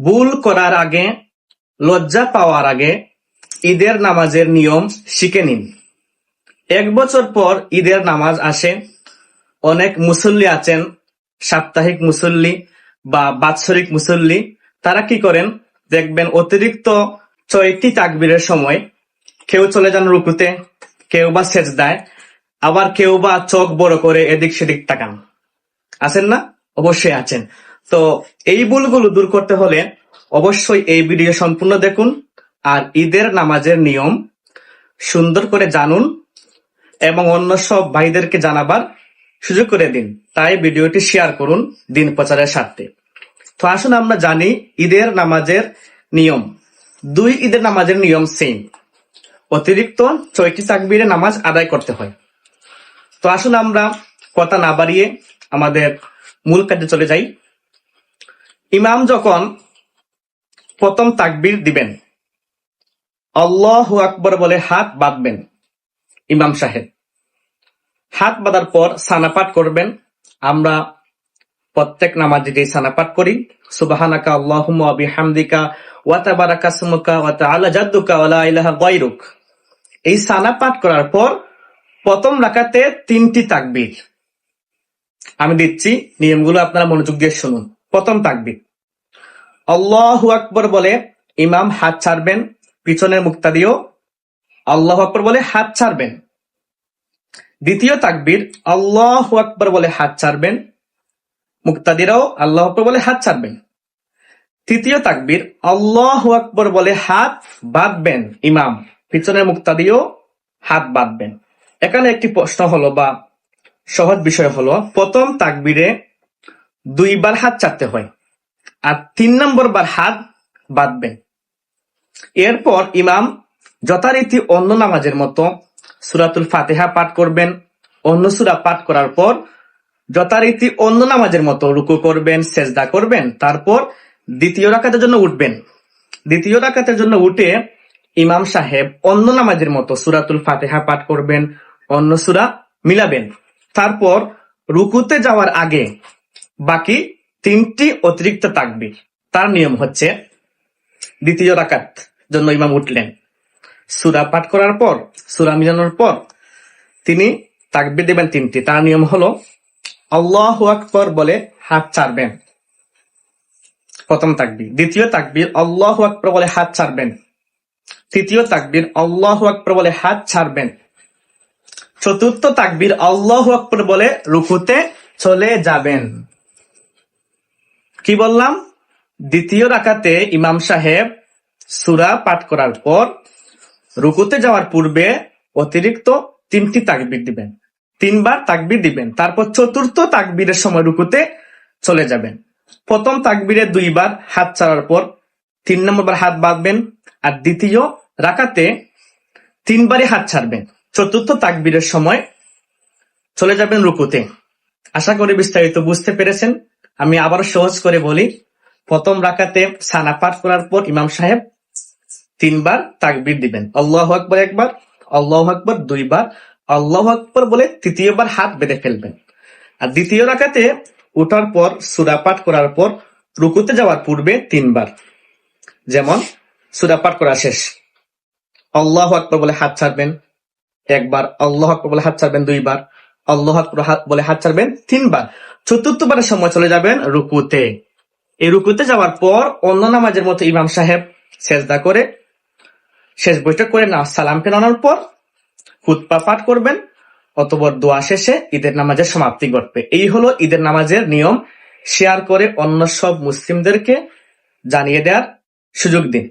ভুল করার আগে, লজ্জা পাওয়ার আগে ঈদের নামাজের নিয়ম শিখে নিন। 1 বছর পর ঈদের নামাজ আসে। অনেক মুসল্লি আছেন, সাপ্তাহিক মুসল্লি বা বাৎসরিক মুসল্লি, তারা কি করেন দেখবেন অতিরিক্ত 6টি তাকবীরের সময় কেউ চলে যান রুকুতে, কেউ বা সেজদায়, আবার কেউ বা চোখ বড় করে এদিক সেদিক তাকান। আছেন না? অবশ্যই আছেন। তো এই ভুলগুলো দূর করতে হলে অবশ্যই এই ভিডিও সম্পূর্ণ দেখুন আর ঈদের নামাজের নিয়ম সুন্দর করে জানুন এবং অন্য সব ভাইদেরকে জানাবার সুযোগ করে দিন। তাই ভিডিওটি শেয়ার করুন দিন প্রচারের স্বার্থে। তো আসুন আমরা জানি ঈদের নামাজের নিয়ম। 2 ঈদের নামাজের নিয়ম সেম, অতিরিক্ত 6টি তাকবীরে নামাজ আদায় করতে হয়। তো আসুন আমরা কথা না বাড়িয়ে আমাদের মূল কাজে চলে যাই। ইমাম যখন প্রথম তাকবীর দিবেন, আল্লাহু আকবার বলে হাত বাঁধবেন। ইমাম সাহেব হাত বাঁধার পর সানা পাঠ করবেন। আমরা প্রত্যেক নামাজে যে সানা পাঠ করি, সুবহানাকা আল্লাহুম্মা ওয়া বিহামদিকা ওয়া তাবারাকা ইসমুকা ওয়া তাআলা জাদ্দুকা ওয়া লা ইলাহা গায়রুক। এই সানা পাঠ করার পর প্রথম রাকাতে 3টি তাকবীর। আমি দিচ্ছি, নিয়মগুলো আপনারা মনোযোগ দিয়ে শুনুন। প্রথম তাকবীর, আল্লাহু আকবার বলে ইমাম হাত ছাড়বেন, পিছনের মুক্তাদিও আল্লাহু আকবার বলে হাত ছাড়বেন। দ্বিতীয় তাকবীর, আল্লাহু আকবার বলে হাত ছাড়বেন, মুক্তাদিরাও আল্লাহু আকবার বলে হাত ছাড়বেন। তৃতীয় তাকবীর, আল্লাহু আকবার বলে হাত বাঁধবেন ইমাম, পিছনের মুক্তাদিও হাত বাঁধবেন। এখানে একটি প্রশ্ন হলো বা সহজ বিষয় হলো, প্রথম তাকবীরে 2 বার হাত ছাড়তে হয় আর 3 নম্বর বার হাত বাঁধবেন। এরপর ইমাম যথারীতি অন্য নামাজের মতো সূরাতুল ফাতিহা পাঠ করবেন। অন্য সূরা পাঠ করার পর যথারীতি অন্য নামাজের মতো রুকু করবেন, সেজদা করবেন। তারপর দ্বিতীয় রাকাতের জন্য উঠবেন। দ্বিতীয় রাকাতের জন্য উঠে ইমাম সাহেব অন্য নামাজের মতো সূরাতুল ফাতিহা পাঠ করবেন, অন্য সূরা মিলাবেন। তারপর রুকুতে যাওয়ার আগে বাকি 3টি অতিরিক্ত তাকবীর। তার নিয়ম হচ্ছে, দ্বিতীয় রাকাত জন্য ইমাম উঠলেন, সূরা পাঠ করার পর, সূরা মিলানোর পর তিনি তাকবীর দেবেন 3টি। তার নিয়ম হলো, আল্লাহু আকবার বলে হাত ছাড়বেন, প্রথম তাকবীর। দ্বিতীয় তাকবীর, আল্লাহু আকবার বলে হাত ছাড়বেন। তৃতীয় তাকবীর, আল্লাহু আকবার বলে হাত ছাড়বেন। চতুর্থ তাকবীর, আল্লাহু আকবার বলে রুকুতে চলে যাবেন। কি বললাম? দ্বিতীয় রাকাতে ইমাম সাহেব সূরা পাঠ করার পর রুকুতে যাওয়ার পূর্বে অতিরিক্ত 3টি তাকবীর দিবেন, 3 বার তাকবীর দিবেন। তারপর চতুর্থ তাকবীরের সময় রুকুতে চলে যাবেন। প্রথম তাকবীরে 2 বার হাত ছাড়ার পর 3 নম্বর বার হাত বাঁধবেন আর দ্বিতীয় রাকাতে 3 বারই হাত ছাড়বেন। চতুর্থ তাকবীরের সময় চলে যাবেন রুকুতে। আশা করি বিস্তারিত বুঝতে পেরেছেন। আমি আবারও সহজ করে বলি, প্রথম রাকাতে সানা পাঠ করার পর ইমাম সাহেব 3 বার তাকবীর দিবেন। আল্লাহু আকবার 1 বার, আল্লাহু আকবার 2 বার, আল্লাহু আকবার বলে তৃতীয়বার হাত বেঁধে ফেলবেন। আর দ্বিতীয় রাকাতে ওঠার পর সূরা পাঠ করার পর রুকুতে যাওয়ার পূর্বে 3 বার, যেমন সূরা পাঠ করা শেষ, আল্লাহু আকবার বলে হাত ছাড়বেন 1 বার, আল্লাহু আকবার বলে হাত ছাড়বেন 2 বার, আল্লাহু আকবার বলে হাত ছাড়বেন 3 বার। চতুর্থবারের সময় চলে যাবেন রুকুতে। এই রুকুতে যাওয়ার পর অন্য নামাজের মতো ইমাম সাহেব সেজদা করে শেষ বৈঠক করে সালাম ফেরানোর পর খুতবা পাঠ করবেন, অতঃপর দোয়া শেষে ঈদের নামাজের সমাপ্তি ঘটবে। এই হলো ঈদের নামাজের নিয়ম। শেয়ার করে অন্য সব মুসলিমদেরকে জানিয়ে দেওয়ার সুযোগ দিন।